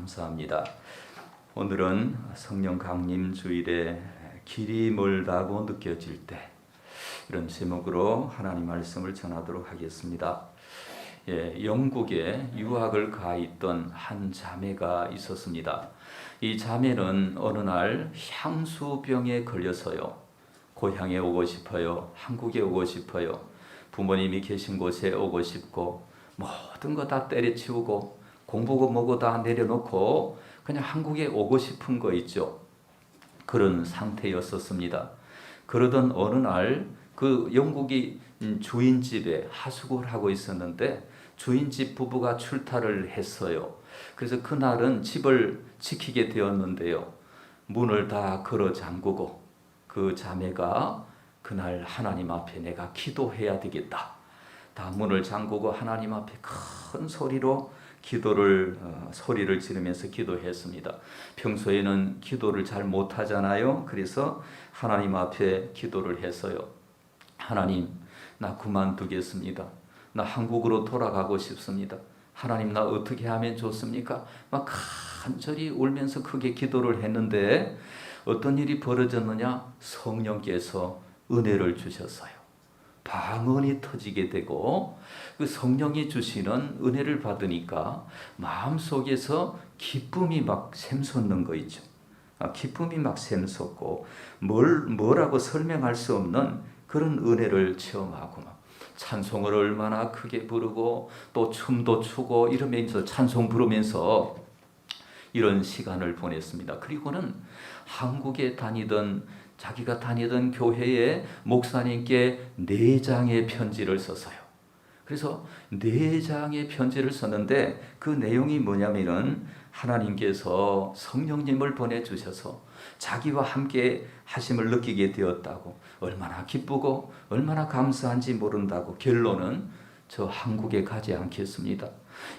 감사합니다. 오늘은 성령 강림 주일에 길이 멀다고 느껴질 때, 이런 제목으로 하나님 말씀을 전하도록 하겠습니다. 영국에 유학을 가 있던 한 자매가 있었습니다. 이 자매는 어느 날 향수병에 걸려서요, 고향에 오고 싶어요, 한국에 오고 싶어요, 부모님이 계신 곳에 오고 싶고, 모든 거 다 때려치우고 공부고 뭐고 다 내려놓고 그냥 한국에 오고 싶은 거 있죠. 그런 상태였었습니다. 그러던 어느 날 그 영국이 주인집에 하숙을 하고 있었는데 주인집 부부가 출타를 했어요. 그래서 그날은 집을 지키게 되었는데요, 문을 다 걸어 잠그고 그 자매가 그날 하나님 앞에 내가 기도해야 되겠다, 다 문을 잠그고 하나님 앞에 큰 소리로 소리를 지르면서 기도했습니다. 평소에는 기도를 잘 못하잖아요. 그래서 하나님 앞에 기도를 했어요. 하나님, 나 그만두겠습니다. 나 한국으로 돌아가고 싶습니다. 하나님, 나 어떻게 하면 좋습니까? 막 간절히 울면서 크게 기도를 했는데 어떤 일이 벌어졌느냐? 성령께서 은혜를 주셨어요. 방언이 터지게 되고 그 성령이 주시는 은혜를 받으니까 마음속에서 기쁨이 막 샘솟는 거 있죠. 기쁨이 막 샘솟고 뭐라고 설명할 수 없는 그런 은혜를 체험하고 막 찬송을 얼마나 크게 부르고 또 춤도 추고 이러면서 찬송 부르면서 이런 시간을 보냈습니다. 그리고는 한국에 자기가 다니던 교회의 목사님께 4장의 편지를 썼어요. 그래서 4장의 편지를 썼는데 그 내용이 뭐냐면은 하나님께서 성령님을 보내주셔서 자기와 함께 하심을 느끼게 되었다고, 얼마나 기쁘고 얼마나 감사한지 모른다고, 결론은 저 한국에 가지 않겠습니다.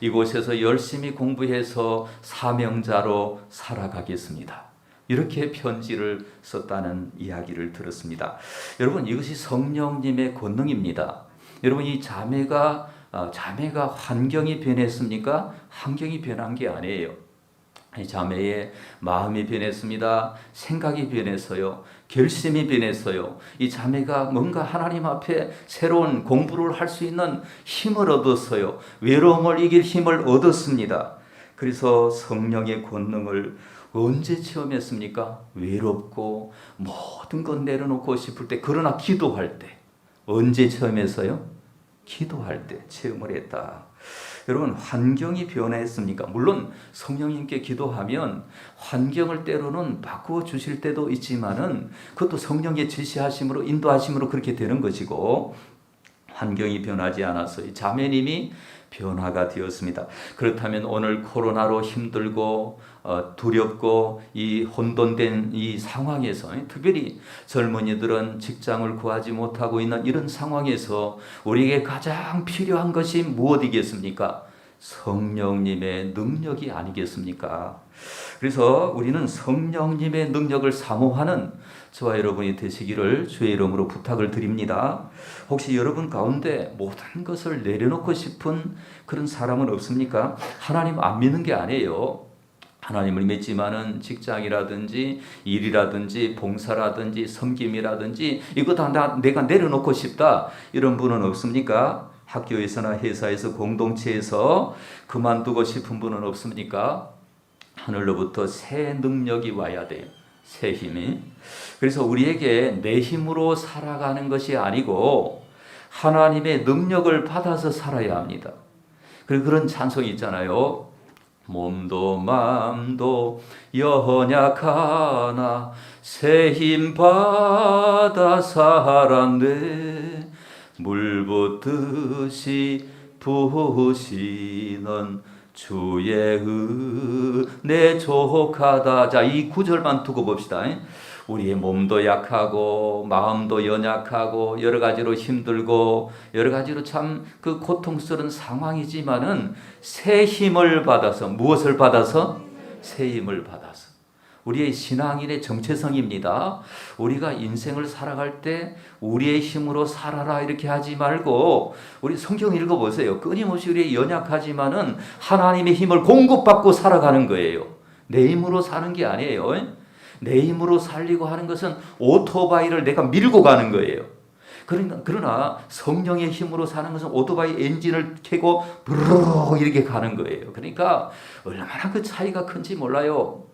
이곳에서 열심히 공부해서 사명자로 살아가겠습니다. 이렇게 편지를 썼다는 이야기를 들었습니다. 여러분, 이것이 성령님의 권능입니다. 여러분, 이 자매가 환경이 변했습니까? 환경이 변한 게 아니에요. 이 자매의 마음이 변했습니다. 생각이 변했어요. 결심이 변했어요. 이 자매가 뭔가 하나님 앞에 새로운 공부를 할 수 있는 힘을 얻었어요. 외로움을 이길 힘을 얻었습니다. 그래서 성령의 권능을 언제 체험했습니까? 외롭고 모든 것 내려놓고 싶을 때, 그러나 기도할 때. 언제 체험했어요? 기도할 때 체험을 했다. 여러분, 환경이 변했습니까? 물론 성령님께 기도하면 환경을 때로는 바꾸어 주실 때도 있지만은 그것도 성령의 지시하심으로, 인도하심으로 그렇게 되는 것이고, 환경이 변하지 않아서 이 자매님이 변화가 되었습니다. 그렇다면 오늘 코로나로 힘들고 두렵고 이 혼돈된 이 상황에서, 특별히 젊은이들은 직장을 구하지 못하고 있는 이런 상황에서 우리에게 가장 필요한 것이 무엇이겠습니까? 성령님의 능력이 아니겠습니까? 그래서 우리는 성령님의 능력을 사모하는 저와 여러분이 되시기를 주의 이름으로 부탁을 드립니다. 혹시 여러분 가운데 모든 것을 내려놓고 싶은 그런 사람은 없습니까? 하나님 안 믿는 게 아니에요. 하나님을 믿지만은 직장이라든지 일이라든지 봉사라든지 섬김이라든지 이거 다 내가 내려놓고 싶다, 이런 분은 없습니까? 학교에서나 회사에서 공동체에서 그만두고 싶은 분은 없습니까? 하늘로부터 새 능력이 와야 돼요. 새 힘이. 그래서 우리에게 내 힘으로 살아가는 것이 아니고 하나님의 능력을 받아서 살아야 합니다. 그리고 그런 찬송이 있잖아요. 몸도 마음도 연약하나 새 힘 받아 살았네, 물 붓듯이 부으시는 주의 은혜 족하다. 자, 이 구절만 두고 봅시다. 우리의 몸도 약하고 마음도 연약하고 여러 가지로 힘들고 여러 가지로 참 그 고통스러운 상황이지만은 새 힘을 받아서, 무엇을 받아서? 새 힘을 받아서 우리의 신앙인의 정체성입니다. 우리가 인생을 살아갈 때 우리의 힘으로 살아라 이렇게 하지 말고 우리 성경 읽어보세요. 끊임없이 우리 연약하지만은 하나님의 힘을 공급받고 살아가는 거예요. 내 힘으로 사는 게 아니에요. 내 힘으로 살리고 하는 것은 오토바이를 내가 밀고 가는 거예요. 그러나 성령의 힘으로 사는 것은 오토바이 엔진을 켜고 부르르 이렇게 가는 거예요. 그러니까 얼마나 그 차이가 큰지 몰라요.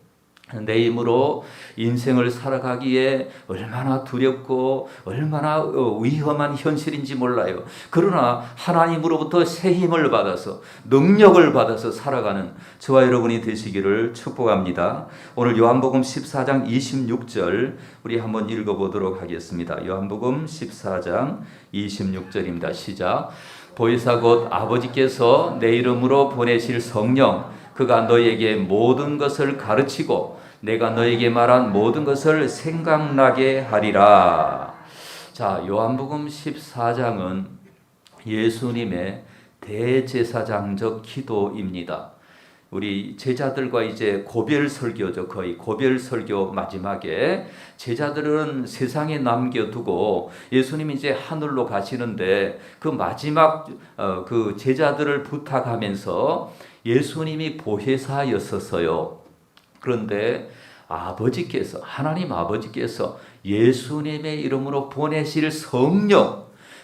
내 힘으로 인생을 살아가기에 얼마나 두렵고 얼마나 위험한 현실인지 몰라요. 그러나 하나님으로부터 새 힘을 받아서 능력을 받아서 살아가는 저와 여러분이 되시기를 축복합니다. 오늘 요한복음 14장 26절 우리 한번 읽어보도록 하겠습니다. 요한복음 14장 26절입니다. 시작. 보혜사 곧 아버지께서 내 이름으로 보내실 성령 그가 너희에게 모든 것을 가르치고 내가 너희에게 말한 모든 것을 생각나게 하리라. 자, 요한복음 14장은 예수님의 대제사장적 기도입니다. 우리 제자들과 이제 고별 설교죠. 거의 고별 설교 마지막에 제자들은 세상에 남겨두고 예수님이 이제 하늘로 가시는데 그 마지막 그 제자들을 부탁하면서 예수님이 보혜사였었어요. 그런데 아버지께서 하나님 아버지께서 예수님의 이름으로 보내실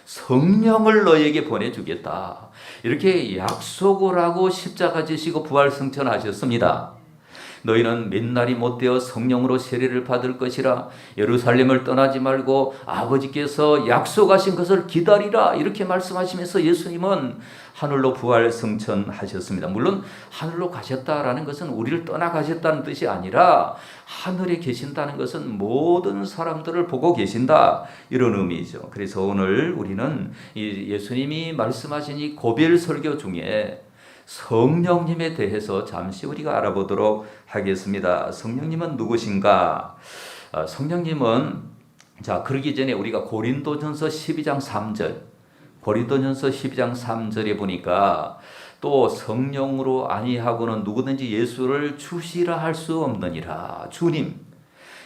성령을 너에게 보내주겠다. 이렇게 약속을 하고 십자가 지시고 부활승천하셨습니다. 너희는 몇 날이 못되어 성령으로 세례를 받을 것이라 예루살렘을 떠나지 말고 아버지께서 약속하신 것을 기다리라 이렇게 말씀하시면서 예수님은 하늘로 부활승천하셨습니다. 물론 하늘로 가셨다라는 것은 우리를 떠나가셨다는 뜻이 아니라 하늘에 계신다는 것은 모든 사람들을 보고 계신다 이런 의미죠. 그래서 오늘 우리는 이 예수님이 말씀하신 이 고별 설교 중에 성령님에 대해서 잠시 우리가 알아보도록 하겠습니다. 성령님은 누구신가? 성령님은 자 그러기 전에 우리가 고린도전서 12장 3절에 보니까 또 성령으로 아니하고는 누구든지 예수를 주시라 할 수 없느니라. 주님,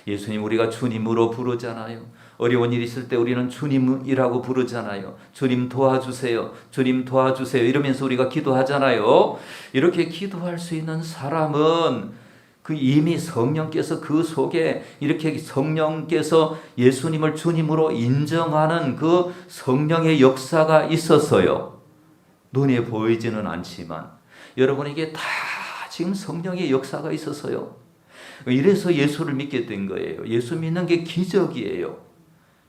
예수님 우리가 주님으로 부르잖아요. 어려운 일 있을 때 우리는 주님이라고 부르잖아요. 주님 도와주세요. 주님 도와주세요. 이러면서 우리가 기도하잖아요. 이렇게 기도할 수 있는 사람은 그 이미 성령께서 그 속에 이렇게 성령께서 예수님을 주님으로 인정하는 그 성령의 역사가 있었어요. 눈에 보이지는 않지만 여러분에게 다 지금 성령의 역사가 있었어요. 이래서 예수를 믿게 된 거예요. 예수 믿는 게 기적이에요.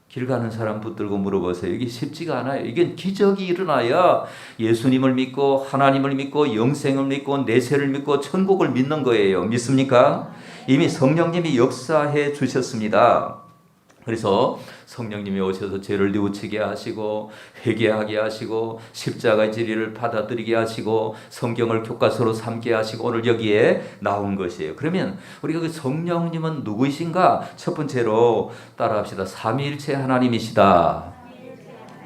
길 가는 사람 붙들고 물어보세요. 이게 쉽지가 않아요. 이게 기적이 일어나야 예수님을 믿고 하나님을 믿고 영생을 믿고 내세를 믿고 천국을 믿는 거예요. 믿습니까? 이미 성령님이 역사해 주셨습니다. 그래서 성령님이 오셔서 죄를 뉘우치게 하시고 회개하게 하시고 십자가의 진리를 받아들이게 하시고 성경을 교과서로 삼게 하시고 오늘 여기에 나온 것이에요. 그러면 우리가 그 성령님은 누구이신가? 첫 번째로 따라합시다. 삼위일체 하나님이시다.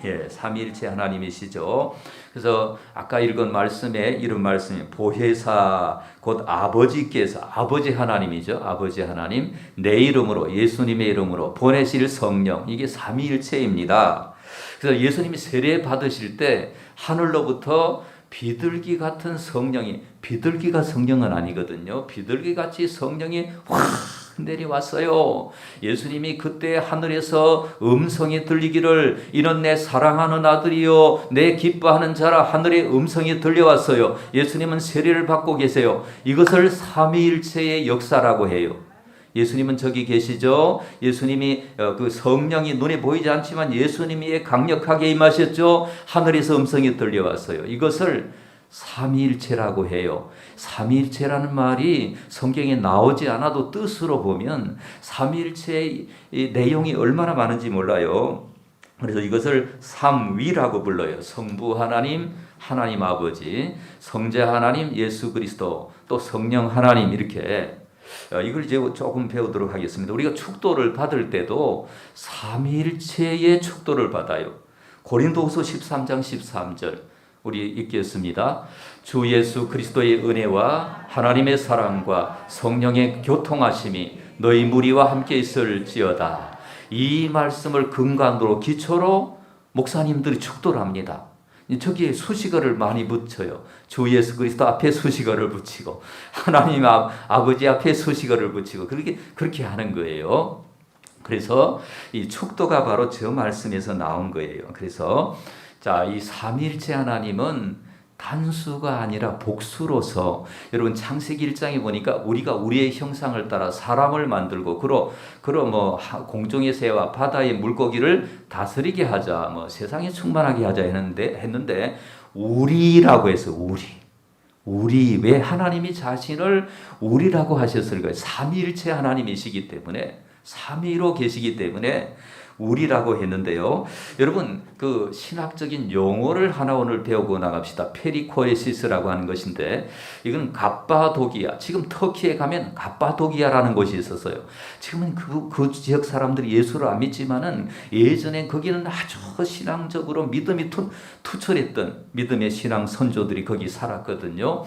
예, 삼위일체 하나님이시죠. 그래서 아까 읽은 말씀에 이런 말씀이 보혜사 곧 아버지께서 아버지 하나님이죠. 아버지 하나님 내 이름으로 예수님의 이름으로 보내실 성령 이게 삼위일체입니다. 그래서 예수님이 세례 받으실 때 하늘로부터 비둘기 같은 성령이 비둘기가 성령은 아니거든요. 비둘기 같이 성령이 확 내려왔어요. 예수님이 그때 하늘에서 음성이 들리기를 이는 내 사랑하는 아들이요 내 기뻐하는 자라 하늘의 음성이 들려왔어요. 예수님은 세례를 받고 계세요. 이것을 삼위일체의 역사라고 해요. 예수님은 저기 계시죠. 예수님이 그 성령이 눈에 보이지 않지만 예수님이 강력하게 임하셨죠. 하늘에서 음성이 들려왔어요. 이것을 삼위일체라고 해요. 삼위일체라는 말이 성경에 나오지 않아도 뜻으로 보면 삼위일체의 내용이 얼마나 많은지 몰라요. 그래서 이것을 삼위라고 불러요. 성부 하나님, 하나님 아버지, 성자 하나님, 예수 그리스도, 또 성령 하나님 이렇게 이걸 이제 조금 배우도록 하겠습니다. 우리가 축도를 받을 때도 삼위일체의 축도를 받아요. 고린도후서 13장 13절 우리 읽겠습니다. 주 예수 그리스도의 은혜와 하나님의 사랑과 성령의 교통하심이 너희 무리와 함께 있을지어다. 이 말씀을 근간으로 기초로 목사님들이 축도를 합니다. 저기에 수식어를 많이 붙여요. 주 예수 그리스도 앞에 수식어를 붙이고 하나님 아버지 앞에 수식어를 붙이고 그렇게 하는 거예요. 그래서 이 축도가 바로 저 말씀에서 나온 거예요. 그래서 자, 이 삼위일체 하나님은 단수가 아니라 복수로서 여러분 창세기 1장에 보니까 우리가 우리의 형상을 따라 사람을 만들고 뭐 공중의 새와 바다의 물고기를 다스리게 하자, 뭐 세상에 충만하게 하자 했는데 우리라고 해서 우리 왜 하나님이 자신을 우리라고 하셨을까요? 삼위일체 하나님이시기 때문에 삼위로 계시기 때문에 우리라고 했는데요. 여러분 그 신학적인 용어를 하나 오늘 배우고 나갑시다. 페리코레시스라고 하는 것인데 이건 갑바도기아, 지금 터키에 가면 갑바도기아라는 곳이 있었어요. 지금은 그 지역 사람들이 예수를 안 믿지만은 예전엔 거기는 아주 신앙적으로 믿음이 투철했던 믿음의 신앙 선조들이 거기 살았거든요.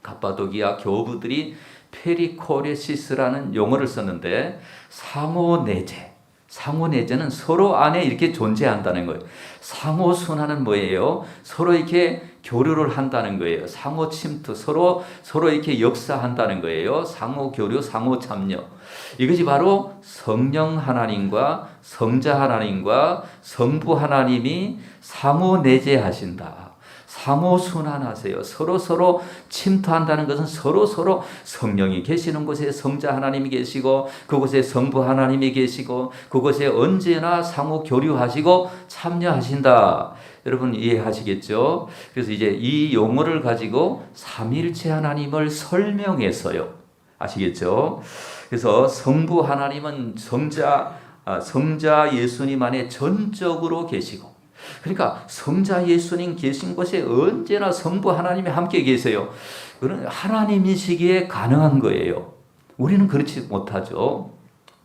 갑바도기아 교부들이 페리코레시스라는 용어를 썼는데 상호내재는 서로 안에 이렇게 존재한다는 거예요. 상호순환은 뭐예요? 서로 이렇게 교류를 한다는 거예요. 상호 침투, 서로 이렇게 역사한다는 거예요. 상호 교류, 상호 참여. 이것이 바로 성령 하나님과 성자 하나님과 성부 하나님이 상호내재하신다. 상호순환하세요. 서로 침투한다는 것은 서로 성령이 계시는 곳에 성자 하나님이 계시고 그곳에 성부 하나님이 계시고 그곳에 언제나 상호 교류하시고 참여하신다. 여러분 이해하시겠죠? 그래서 이제 이 용어를 가지고 삼위일체 하나님을 설명했어요. 아시겠죠? 그래서 성부 하나님은 성자 예수님 안에 전적으로 계시고 그러니까 성자 예수님 계신 곳에 언제나 성부 하나님이 함께 계세요. 그건 하나님이시기에 가능한 거예요. 우리는 그렇지 못하죠.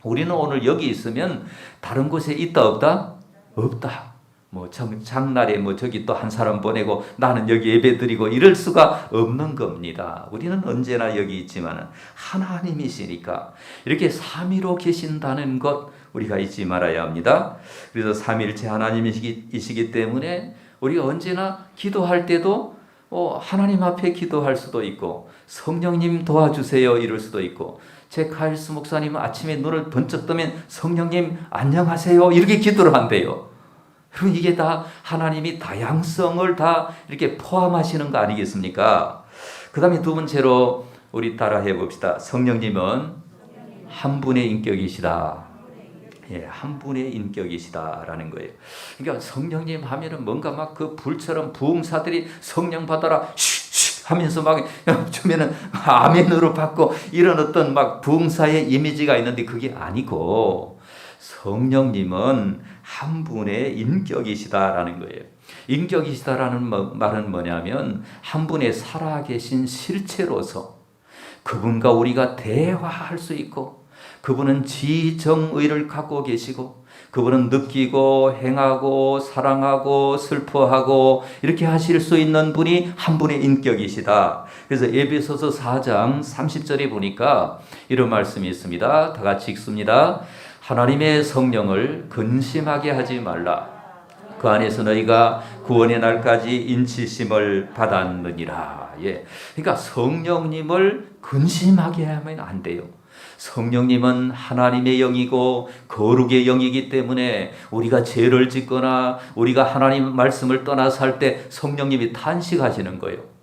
우리는 오늘 여기 있으면 다른 곳에 있다 없다? 없다. 뭐 장날에 뭐 저기 또 한 사람 보내고 나는 여기 예배드리고 이럴 수가 없는 겁니다. 우리는 언제나 여기 있지만 하나님이시니까 이렇게 삼위로 계신다는 것 우리가 잊지 말아야 합니다. 그래서 삼위일체 하나님이시기 때문에 우리가 언제나 기도할 때도 하나님 앞에 기도할 수도 있고 성령님 도와주세요 이럴 수도 있고 제 카일스 목사님은 아침에 눈을 번쩍 뜨면 성령님 안녕하세요 이렇게 기도를 한대요. 그럼 이게 다 하나님이 다양성을 다 이렇게 포함하시는 거 아니겠습니까? 그 다음에 두 번째로 우리 따라 해봅시다. 성령님은 한 분의 인격이시다. 예, 한 분의 인격이시다라는 거예요. 그러니까 성령님 하면은 뭔가 막 그 불처럼 부흥사들이 성령 받아라 하면서 막 주면은 아멘으로 받고 이런 어떤 막 부흥사의 이미지가 있는데 그게 아니고 성령님은 한 분의 인격이시다라는 거예요. 인격이시다라는 말은 뭐냐면 한 분의 살아계신 실체로서 그분과 우리가 대화할 수 있고 그분은 지정의를 갖고 계시고 그분은 느끼고 행하고 사랑하고 슬퍼하고 이렇게 하실 수 있는 분이 한 분의 인격이시다. 그래서 에베소서 4장 30절에 보니까 이런 말씀이 있습니다. 다 같이 읽습니다. 하나님의 성령을 근심하게 하지 말라. 그 안에서 너희가 구원의 날까지 인치심을 받았느니라. 예. 그러니까 성령님을 근심하게 하면 안 돼요. 성령님은 하나님의 영이고 거룩의 영이기 때문에 우리가 죄를 짓거나 우리가 하나님 말씀을 떠나서 할 때 성령님이 탄식하시는 거예요.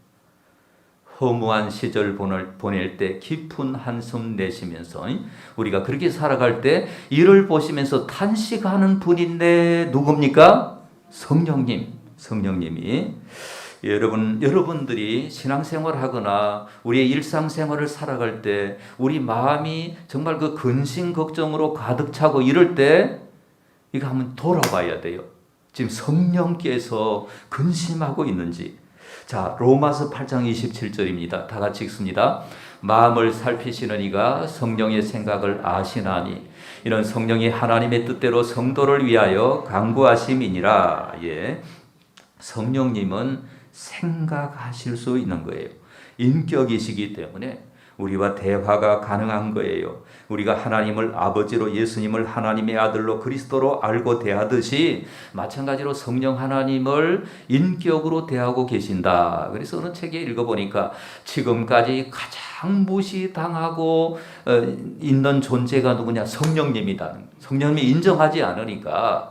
허무한 시절 보낼 때 깊은 한숨 내쉬면서 우리가 그렇게 살아갈 때 이를 보시면서 탄식하는 분인데 누굽니까? 성령님이 여러분들이 신앙생활을 하거나 우리의 일상생활을 살아갈 때 우리 마음이 정말 그 근심 걱정으로 가득 차고 이럴 때 이거 한번 돌아봐야 돼요. 지금 성령께서 근심하고 있는지. 자, 로마서 8장 27절입니다. 다 같이 읽습니다. 마음을 살피시는 이가 성령의 생각을 아시나니 이런 성령이 하나님의 뜻대로 성도를 위하여 간구하심이니라. 예. 성령님은 생각하실 수 있는 거예요. 인격이시기 때문에 우리와 대화가 가능한 거예요. 우리가 하나님을 아버지로, 예수님을 하나님의 아들로, 그리스도로 알고 대하듯이 마찬가지로 성령 하나님을 인격으로 대하고 계신다. 그래서 어느 책에 읽어보니까 지금까지 가장 무시당하고 있는 존재가 누구냐? 성령님이다. 성령님이 인정하지 않으니까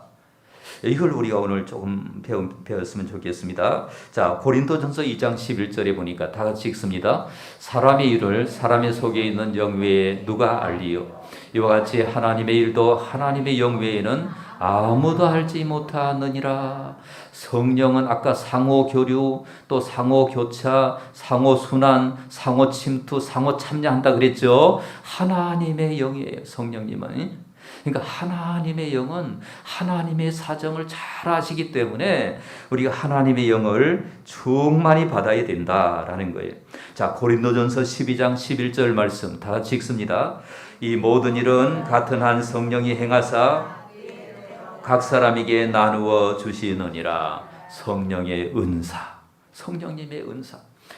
이걸 우리가 오늘 조금 배웠으면 좋겠습니다. 자, 고린도전서 2장 11절에 보니까 다 같이 읽습니다. 사람의 일을 사람의 속에 있는 영 외에 누가 알리요? 이와 같이 하나님의 일도 하나님의 영 외에는 아무도 알지 못하느니라. 성령은 아까 상호 교류, 또 상호 교차, 상호 순환, 상호 침투, 상호 참여한다 그랬죠. 하나님의 영이에요. 성령님은. 그러니까 하나님의 영은 하나님의 사정을 잘 아시기 때문에 우리가 하나님의 영을 충만히 받아야 된다라는 거예요. 자, 고린도전서 12장 11절 말씀 다 같이 읽습니다. 이 모든 일은 같은 한 성령이 행하사 각 사람에게 나누어 주시느니라. 성령의 은사, 성령님의 은사.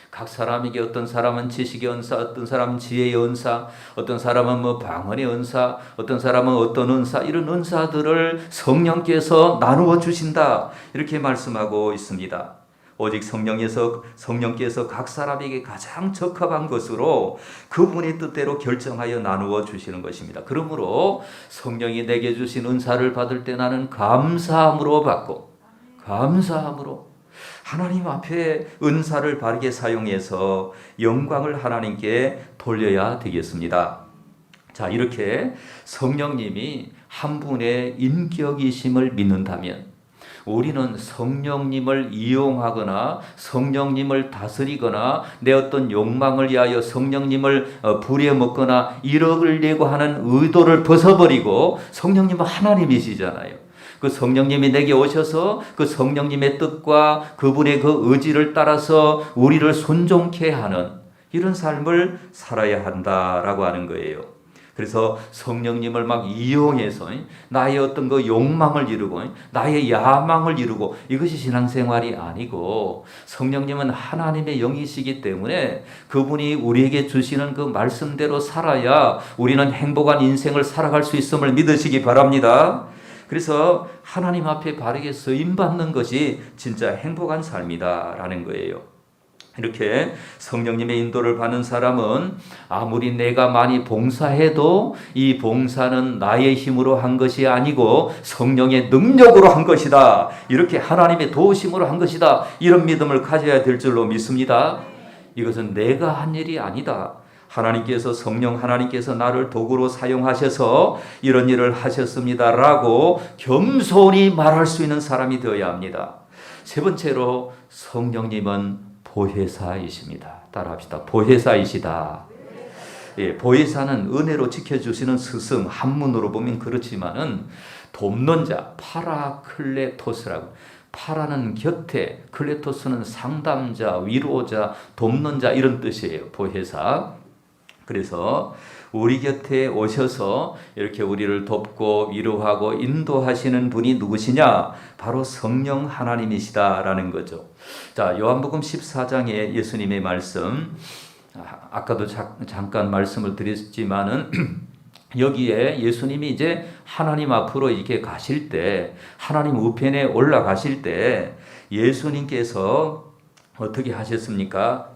각 사람에게 어떤 사람은 지식의 은사, 어떤 사람은 지혜의 은사, 어떤 사람은 뭐 방언의 은사, 어떤 사람은 어떤 은사, 이런 은사들을 성령께서 나누어 주신다. 이렇게 말씀하고 있습니다. 오직 성령께서 각 사람에게 가장 적합한 것으로 그분의 뜻대로 결정하여 나누어 주시는 것입니다. 그러므로 성령이 내게 주신 은사를 받을 때 나는 감사함으로 받고, 감사함으로 하나님 앞에 은사를 바르게 사용해서 영광을 하나님께 돌려야 되겠습니다. 자, 이렇게 성령님이 한 분의 인격이심을 믿는다면 우리는 성령님을 이용하거나 성령님을 다스리거나 내 어떤 욕망을 위하여 성령님을 부려먹거나 이러려고 하는 의도를 벗어버리고, 성령님은 하나님이시잖아요. 그 성령님이 내게 오셔서 그 성령님의 뜻과 그분의 그 의지를 따라서 우리를 순종케 하는 이런 삶을 살아야 한다라고 하는 거예요. 그래서 성령님을 막 이용해서 나의 어떤 그 욕망을 이루고 나의 야망을 이루고, 이것이 신앙생활이 아니고, 성령님은 하나님의 영이시기 때문에 그분이 우리에게 주시는 그 말씀대로 살아야 우리는 행복한 인생을 살아갈 수 있음을 믿으시기 바랍니다. 그래서 하나님 앞에 바르게 쓰임받는 것이 진짜 행복한 삶이다라는 거예요. 이렇게 성령님의 인도를 받는 사람은 아무리 내가 많이 봉사해도 이 봉사는 나의 힘으로 한 것이 아니고 성령의 능력으로 한 것이다. 이렇게 하나님의 도우심으로 한 것이다. 이런 믿음을 가져야 될 줄로 믿습니다. 이것은 내가 한 일이 아니다. 하나님께서, 성령 하나님께서 나를 도구로 사용하셔서 이런 일을 하셨습니다라고 겸손히 말할 수 있는 사람이 되어야 합니다. 세 번째로 성령님은 보혜사이십니다. 따라합시다. 보혜사이시다. 예, 보혜사는 은혜로 지켜주시는 스승, 한문으로 보면 그렇지만은 돕는 자, 파라클레토스라고. 파라는 곁에, 클레토스는 상담자, 위로자, 돕는 자, 이런 뜻이에요. 보혜사. 그래서 우리 곁에 오셔서 이렇게 우리를 돕고 위로하고 인도하시는 분이 누구시냐? 바로 성령 하나님이시다라는 거죠. 자, 요한복음 14장에 예수님의 말씀, 아까도 잠깐 말씀을 드렸지만은 여기에 예수님이 이제 하나님 앞으로 이렇게 가실 때, 하나님 우편에 올라가실 때 예수님께서 어떻게 하셨습니까?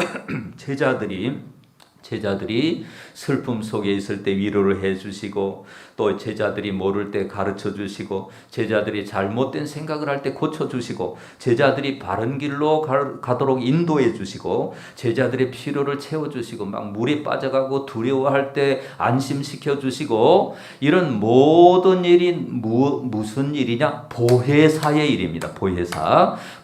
제자들이 슬픔 속에 있을 때 위로를 해주시고, 또 제자들이 모를 때 가르쳐 주시고, 제자들이 잘못된 생각을 할 때 고쳐주시고, 제자들이 바른 길로 가도록 인도해 주시고, 제자들의 필요를 채워주시고, 막 물에 빠져가고 두려워할 때 안심시켜 주시고, 이런 모든 일이 무슨 일이냐? 보혜사의 일입니다.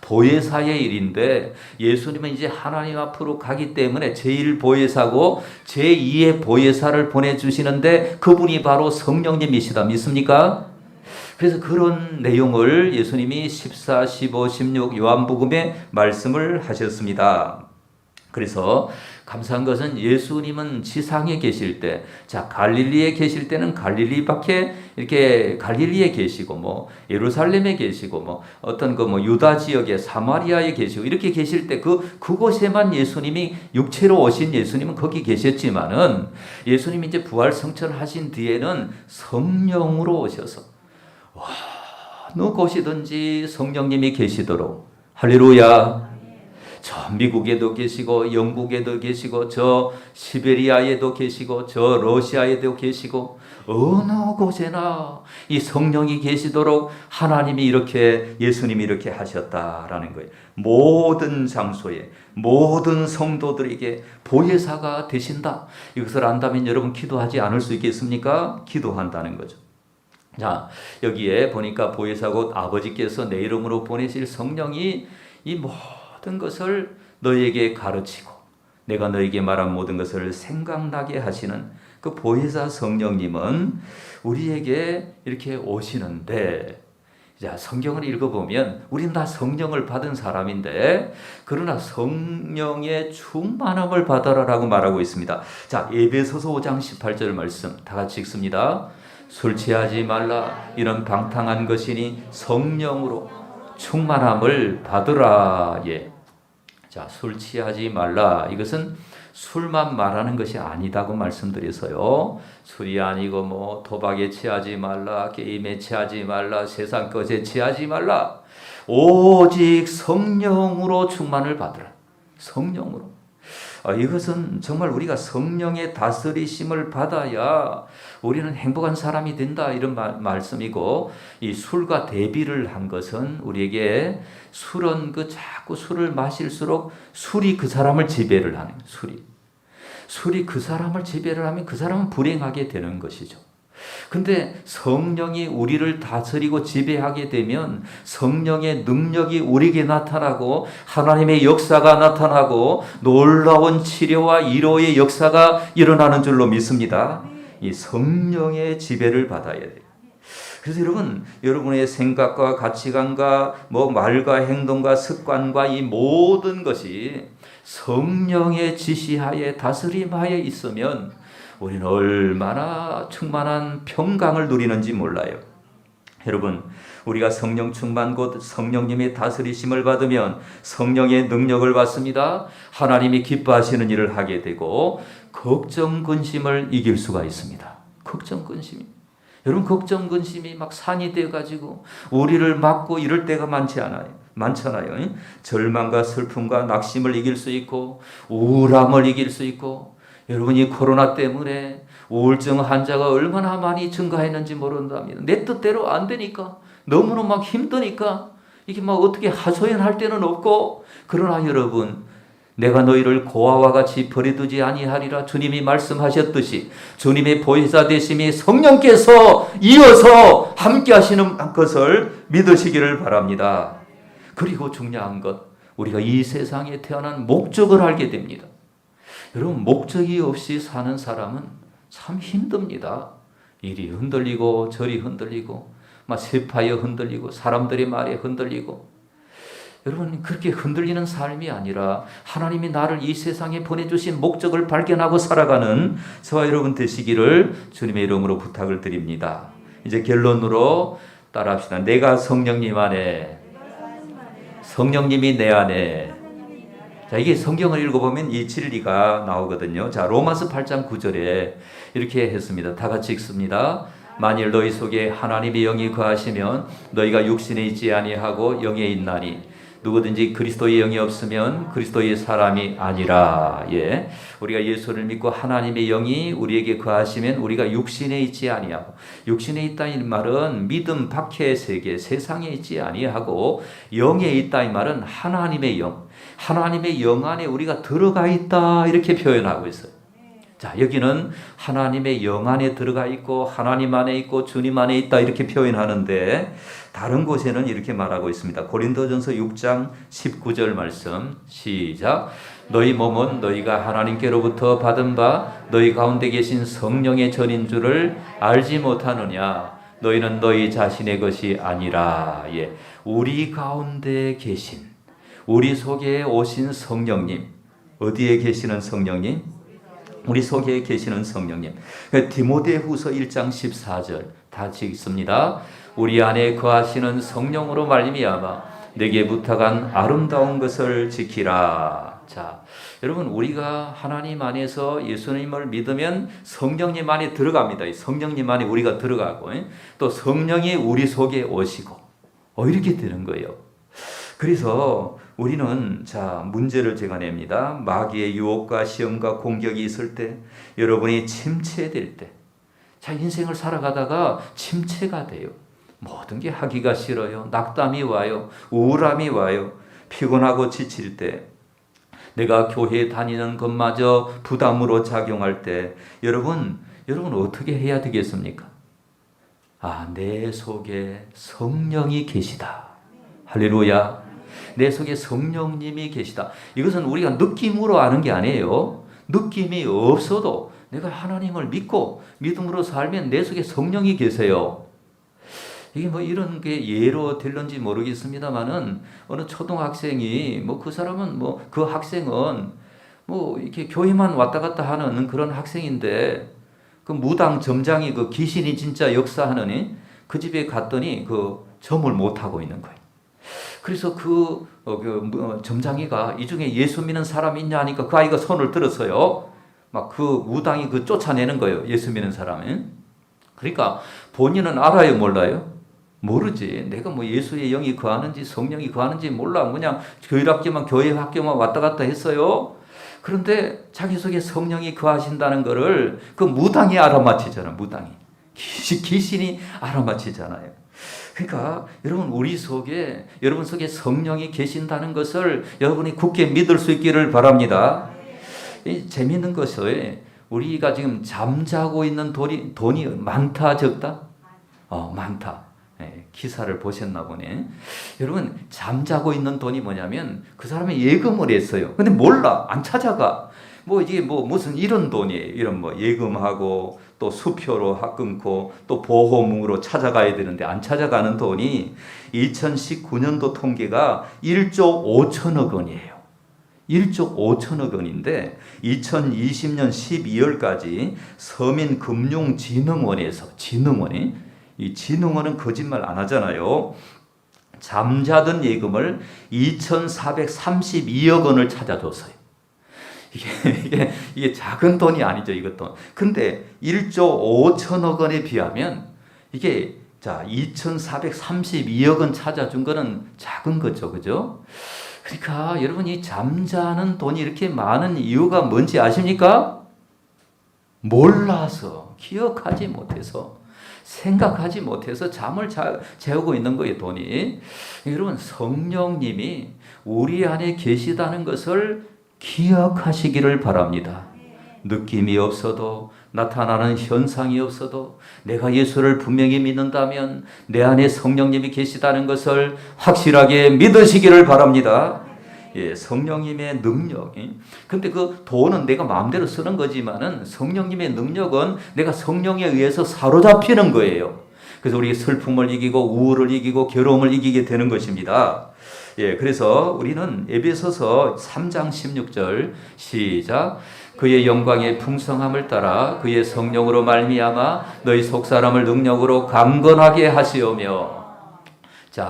보혜사의 일인데, 예수님은 이제 하나님 앞으로 가기 때문에 제1보혜사고 제2의 보혜사를 보내주시는데 그분이 바로 성령님이시다. 믿습니까? 그래서 그런 내용을 예수님이 14, 15, 16 요한복음에 말씀을 하셨습니다. 그래서 감사한 것은 예수님은 지상에 계실 때, 자, 갈릴리에 계실 때는 갈릴리밖에 이렇게 갈릴리에 계시고, 뭐, 예루살렘에 계시고, 뭐, 어떤 그 뭐, 유다 지역에 사마리아에 계시고, 이렇게 계실 때 그곳에만 예수님이 육체로 오신 예수님은 거기 계셨지만은 예수님이 이제 부활 성천하신 뒤에는 성령으로 오셔서, 어느 곳이든지 성령님이 계시도록, 할렐루야. 저 미국에도 계시고 영국에도 계시고 저 시베리아에도 계시고 저 러시아에도 계시고 어느 곳에나 이 성령이 계시도록 하나님이 이렇게 예수님이 이렇게 하셨다라는 거예요. 모든 장소에 모든 성도들에게 보혜사가 되신다. 이것을 안다면 여러분 기도하지 않을 수 있겠습니까? 기도한다는 거죠. 자, 여기에 보니까 보혜사 곧 아버지께서 내 이름으로 보내실 성령이 이 모든 것을 너에게 가르치고 내가 너에게 말한 모든 것을 생각나게 하시는 그 보혜사 성령님은 우리에게 이렇게 오시는데, 자, 성경을 읽어보면 우리는 다 성령을 받은 사람인데 그러나 성령의 충만함을 받아라라고 말하고 있습니다. 자, 에베소서 5장 18절 말씀 다 같이 읽습니다. 술 취하지 말라 이런 방탕한 것이니 성령으로 충만함을 받으라. 예. 자, 술 취하지 말라. 이것은 술만 말하는 것이 아니다고 말씀드려서요. 술이 아니고 뭐 도박에 취하지 말라, 게임에 취하지 말라, 세상 것에 취하지 말라. 오직 성령으로 충만을 받으라. 성령으로. 이것은 정말 우리가 성령의 다스리심을 받아야 우리는 행복한 사람이 된다, 이런 말씀이고, 이 술과 대비를 한 것은 우리에게 술은 자꾸 술을 마실수록 술이 그 사람을 지배를 하는, 술이 그 사람을 지배를 하면 그 사람은 불행하게 되는 것이죠. 근데 성령이 우리를 다스리고 지배하게 되면 성령의 능력이 우리에게 나타나고 하나님의 역사가 나타나고 놀라운 치료와 위로의 역사가 일어나는 줄로 믿습니다. 이 성령의 지배를 받아야 돼요. 그래서 여러분의 생각과 가치관과 뭐 말과 행동과 습관과 이 모든 것이 성령의 지시하에 다스림하에 있으면 우리는 얼마나 충만한 평강을 누리는지 몰라요. 여러분, 우리가 성령 충만 곧 성령님의 다스리심을 받으면 성령의 능력을 받습니다. 하나님이 기뻐하시는 일을 하게 되고 걱정 근심을 이길 수가 있습니다. 걱정 근심이. 여러분, 걱정 근심이 막 산이 되어가지고 우리를 막고 이럴 때가 많잖아요. 절망과 슬픔과 낙심을 이길 수 있고 우울함을 이길 수 있고, 여러분이 코로나 때문에 우울증 환자가 얼마나 많이 증가했는지 모른답니다. 내 뜻대로 안 되니까, 너무나 막 힘드니까 이게 막 어떻게 하소연할 때는 없고, 그러나 여러분, 내가 너희를 고아와 같이 버려두지 아니하리라 주님이 말씀하셨듯이 주님의 보혜사 되심이 성령께서 이어서 함께 하시는 것을 믿으시기를 바랍니다. 그리고 중요한 것, 우리가 이 세상에 태어난 목적을 알게 됩니다. 여러분, 목적이 없이 사는 사람은 참 힘듭니다. 이리 흔들리고 저리 흔들리고 막 세파에 흔들리고 사람들의 말에 흔들리고. 여러분, 그렇게 흔들리는 삶이 아니라 하나님이 나를 이 세상에 보내주신 목적을 발견하고 살아가는 저와 여러분 되시기를 주님의 이름으로 부탁을 드립니다. 이제 결론으로 따라합시다. 내가 성령님 안에, 성령님이 내 안에. 자, 이게 성경을 읽어보면 이 진리가 나오거든요. 자, 로마서 8장 9절에 이렇게 했습니다. 다 같이 읽습니다. 만일 너희 속에 하나님의 영이 거하시면 너희가 육신에 있지 아니하고 영에 있나니 누구든지 그리스도의 영이 없으면 그리스도의 사람이 아니라. 예, 우리가 예수를 믿고 하나님의 영이 우리에게 거하시면 우리가 육신에 있지 아니하고, 육신에 있다 이 말은 믿음 밖의 세계, 세상에 있지 아니하고, 영에 있다 이 말은 하나님의 영, 하나님의 영 안에 우리가 들어가 있다, 이렇게 표현하고 있어요. 자, 여기는 하나님의 영 안에 들어가 있고 하나님 안에 있고 주님 안에 있다, 이렇게 표현하는데 다른 곳에는 이렇게 말하고 있습니다. 고린도전서 6장 19절 말씀 시작. 너희 몸은 너희가 하나님께로부터 받은 바 너희 가운데 계신 성령의 전인 줄을 알지 못하느냐. 너희는 너희 자신의 것이 아니라. 예, 우리 가운데 계신, 우리 속에 오신 성령님, 어디에 계시는 성령님? 우리 속에 계시는 성령님. 디모데후서 1장 14절 다 읽습니다. 우리 안에 거하시는 성령으로 말미암아 내게 부탁한 아름다운 것을 지키라. 자, 여러분 우리가 하나님 안에서 예수님을 믿으면 성령님 안에 들어갑니다. 성령님 안에 우리가 들어가고 또 성령이 우리 속에 오시고 이렇게 되는 거예요. 그래서 우리는 문제를 제가 냅니다. 마귀의 유혹과 시험과 공격이 있을 때, 여러분이 침체될 때, 인생을 살아가다가 침체가 돼요. 모든 게 하기가 싫어요. 낙담이 와요. 우울함이 와요. 피곤하고 지칠 때, 내가 교회에 다니는 것마저 부담으로 작용할 때, 여러분 어떻게 해야 되겠습니까? 내 속에 성령이 계시다. 할렐루야. 내 속에 성령님이 계시다. 이것은 우리가 느낌으로 아는 게 아니에요. 느낌이 없어도 내가 하나님을 믿고 믿음으로 살면 내 속에 성령이 계세요. 이게 이런 게 예로 될런지 모르겠습니다만은 어느 초등학생이 그 사람은 그 학생은 이렇게 교회만 왔다 갔다 하는 그런 학생인데 그 무당 점장이 그 귀신이 진짜 역사하는 그 집에 갔더니 그 점을 못 하고 있는 거예요. 그래서 그 점장이가 이 중에 예수 믿는 사람 있냐 하니까 그 아이가 손을 들었어요. 막 그 무당이 쫓아내는 거예요. 예수 믿는 사람은. 그러니까 본인은 알아요, 몰라요? 모르지. 내가 예수의 영이 거하는지 성령이 거하는지 몰라. 그냥 교회 학교만 왔다 갔다 했어요. 그런데 자기 속에 성령이 거하신다는 거를 그 무당이 알아맞히잖아. 무당이. 귀신이 알아맞히잖아요. 그러니까 여러분 여러분 속에 성령이 계신다는 것을 여러분이 굳게 믿을 수 있기를 바랍니다. 재미있는 것은 우리가 지금 잠자고 있는 돈이 많다 적다? 많다. 기사를 보셨나 보네. 여러분 잠자고 있는 돈이 뭐냐면 그 사람이 예금을 했어요. 근데 몰라. 안 찾아가. 이게 무슨 이런 돈이에요. 이런 예금하고 또 수표로 끊고 또 보험으로 찾아가야 되는데 안 찾아가는 돈이 2019년도 통계가 1조 5천억 원이에요. 1조 5천억 원인데 2020년 12월까지 서민금융진흥원에서 이 진흥원은 거짓말 안 하잖아요. 잠자던 예금을 2,432억 원을 찾아줬어요. 이게 작은 돈이 아니죠, 이것도. 근데 1조 5천억 원에 비하면 이게 2,432억 원 찾아준 거는 작은 거죠, 그죠? 그러니까 여러분 이 잠자는 돈이 이렇게 많은 이유가 뭔지 아십니까? 몰라서, 기억하지 못해서, 생각하지 못해서 잠을 재우고 있는 거예요, 돈이. 여러분 성령님이 우리 안에 계시다는 것을 기억하시기를 바랍니다. 느낌이 없어도 나타나는 현상이 없어도 내가 예수를 분명히 믿는다면 내 안에 성령님이 계시다는 것을 확실하게 믿으시기를 바랍니다. 성령님의 능력. 근데 그 돈은 내가 마음대로 쓰는 거지만은 성령님의 능력은 내가 성령에 의해서 사로잡히는 거예요. 그래서 우리 슬픔을 이기고 우울을 이기고 괴로움을 이기게 되는 것입니다. 그래서 우리는 에베소서 3장 16절 시작. 그의 영광의 풍성함을 따라 그의 성령으로 말미암아 너희 속사람을 능력으로 강건하게 하시오며.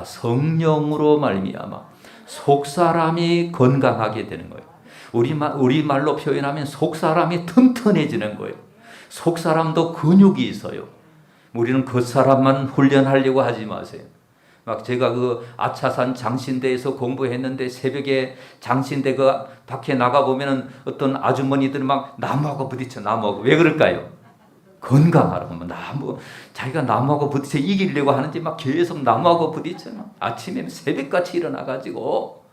성령으로 말미암아 속사람이 건강하게 되는 거예요. 우리말로 표현하면 속사람이 튼튼해지는 거예요. 속사람도 근육이 있어요. 우리는 겉사람만 훈련하려고 하지 마세요. 제가 그 아차산 장신대에서 공부했는데 새벽에 장신대 그 밖에 나가보면은 어떤 아주머니들이 나무하고 부딪혀, 나무하고. 왜 그럴까요? 건강하라고. 자기가 나무하고 부딪혀 이기려고 하는지 계속 나무하고 부딪혀. 아침에 새벽같이 일어나가지고.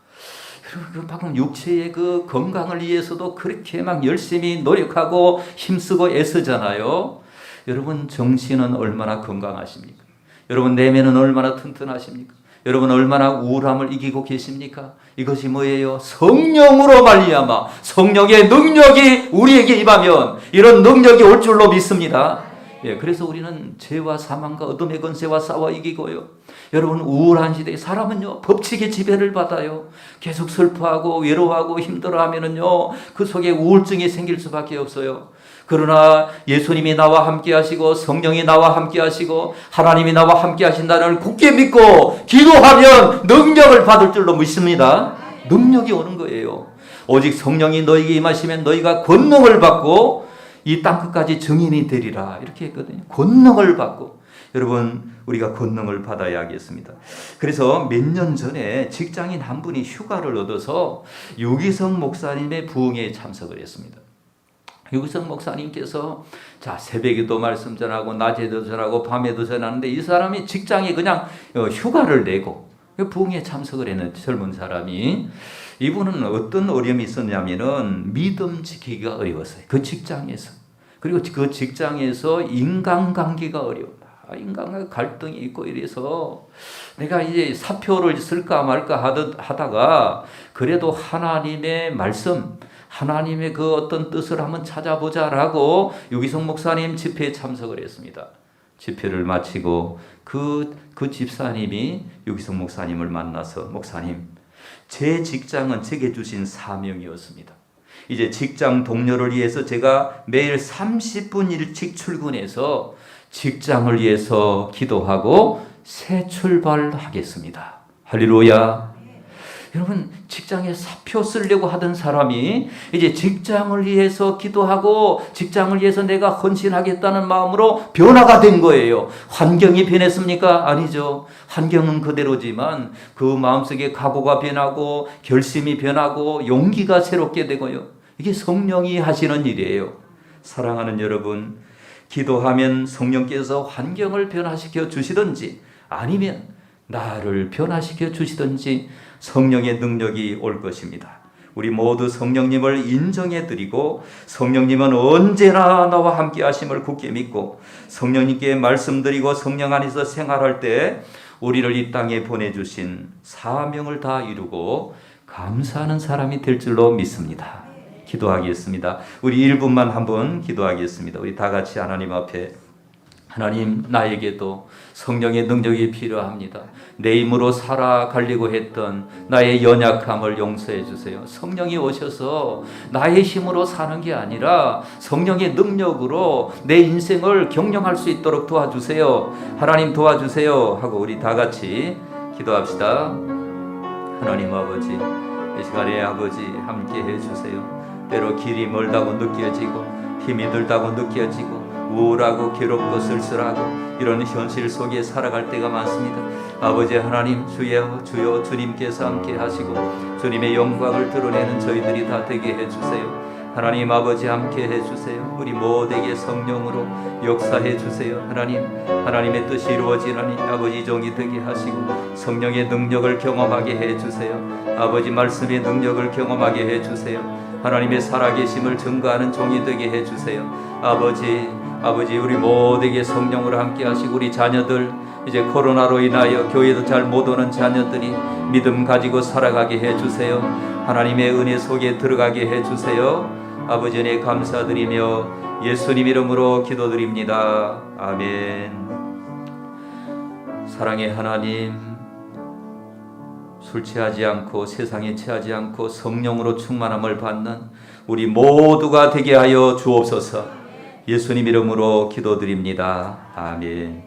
그리고 방금 육체의 그 건강을 위해서도 그렇게 열심히 노력하고 힘쓰고 애쓰잖아요. 여러분 정신은 얼마나 건강하십니까? 여러분 내면은 얼마나 튼튼하십니까? 여러분 얼마나 우울함을 이기고 계십니까? 이것이 뭐예요? 성령으로 말미암아 성령의 능력이 우리에게 임하면 이런 능력이 올 줄로 믿습니다. 그래서 우리는 죄와 사망과 어둠의 권세와 싸워 이기고요. 여러분, 우울한 시대에 사람은요, 법칙의 지배를 받아요. 계속 슬퍼하고 외로워하고 힘들어하면은요, 그 속에 우울증이 생길 수밖에 없어요. 그러나 예수님이 나와 함께 하시고 성령이 나와 함께 하시고 하나님이 나와 함께 하신다는 굳게 믿고 기도하면 능력을 받을 줄로 믿습니다. 능력이 오는 거예요. 오직 성령이 너희에게 임하시면 너희가 권능을 받고 이 땅끝까지 증인이 되리라, 이렇게 했거든요. 권능을 받고. 여러분, 우리가 권능을 받아야 하겠습니다. 그래서 몇 년 전에 직장인 한 분이 휴가를 얻어서 유기성 목사님의 부흥회에 참석을 했습니다. 유기성 목사님께서 새벽에도 말씀 전하고 낮에도 전하고 밤에도 전하는데, 이 사람이 직장에 그냥 휴가를 내고 부흥회에 참석을 했는 젊은 사람이, 이분은 어떤 어려움이 있었냐면은 믿음 지키기가 어려웠어요. 그 직장에서. 그리고 그 직장에서 인간관계가 어려워요. 인간과 갈등이 있고 이래서 내가 이제 사표를 쓸까 말까 하다가 그래도 하나님의 말씀, 하나님의 그 어떤 뜻을 한번 찾아보자라고 유기성 목사님 집회에 참석을 했습니다. 집회를 마치고 그 집사님이 유기성 목사님을 만나서, 목사님, 제 직장은 제게 주신 사명이었습니다. 이제 직장 동료를 위해서 제가 매일 30분 일찍 출근해서 직장을 위해서 기도하고 새 출발하겠습니다. 할렐루야. 여러분, 직장에 사표 쓰려고 하던 사람이 이제 직장을 위해서 기도하고 직장을 위해서 내가 헌신하겠다는 마음으로 변화가 된 거예요. 환경이 변했습니까? 아니죠. 환경은 그대로지만 그 마음속에 각오가 변하고 결심이 변하고 용기가 새롭게 되고요. 이게 성령이 하시는 일이에요. 사랑하는 여러분, 기도하면 성령께서 환경을 변화시켜 주시든지 아니면 나를 변화시켜 주시든지 성령의 능력이 올 것입니다. 우리 모두 성령님을 인정해 드리고 성령님은 언제나 나와 함께 하심을 굳게 믿고 성령님께 말씀드리고 성령 안에서 생활할 때 우리를 이 땅에 보내주신 사명을 다 이루고 감사하는 사람이 될 줄로 믿습니다. 기도하겠습니다. 우리 1분만 한번 기도하겠습니다. 우리 다 같이 하나님 앞에, 하나님, 나에게도 성령의 능력이 필요합니다. 내 힘으로 살아가려고 했던 나의 연약함을 용서해 주세요. 성령이 오셔서 나의 힘으로 사는 게 아니라 성령의 능력으로 내 인생을 경영할 수 있도록 도와주세요. 하나님 도와주세요 하고 우리 다 같이 기도합시다. 하나님 아버지, 이 시간에 아버지 함께 해주세요. 때로 길이 멀다고 느껴지고 힘이 들다고 느껴지고 우울하고 괴롭고 쓸쓸하고 이런 현실 속에 살아갈 때가 많습니다. 아버지 하나님, 주여 주님께서 함께 하시고 주님의 영광을 드러내는 저희들이 다 되게 해주세요. 하나님 아버지 함께 해주세요. 우리 모두에게 성령으로 역사해 주세요. 하나님의 뜻이 이루어지는 아버지 종이 되게 하시고 성령의 능력을 경험하게 해주세요. 아버지 말씀의 능력을 경험하게 해주세요. 하나님의 살아계심을 증거하는 종이 되게 해주세요. 아버지 우리 모두에게 성령으로 함께 하시고 우리 자녀들, 이제 코로나로 인하여 교회도 잘 못 오는 자녀들이 믿음 가지고 살아가게 해주세요. 하나님의 은혜 속에 들어가게 해주세요. 아버지 은혜 감사드리며 예수님 이름으로 기도드립니다. 아멘. 사랑의 하나님, 술 취하지 않고 세상에 취하지 않고 성령으로 충만함을 받는 우리 모두가 되게 하여 주옵소서. 예수님 이름으로 기도드립니다. 아멘.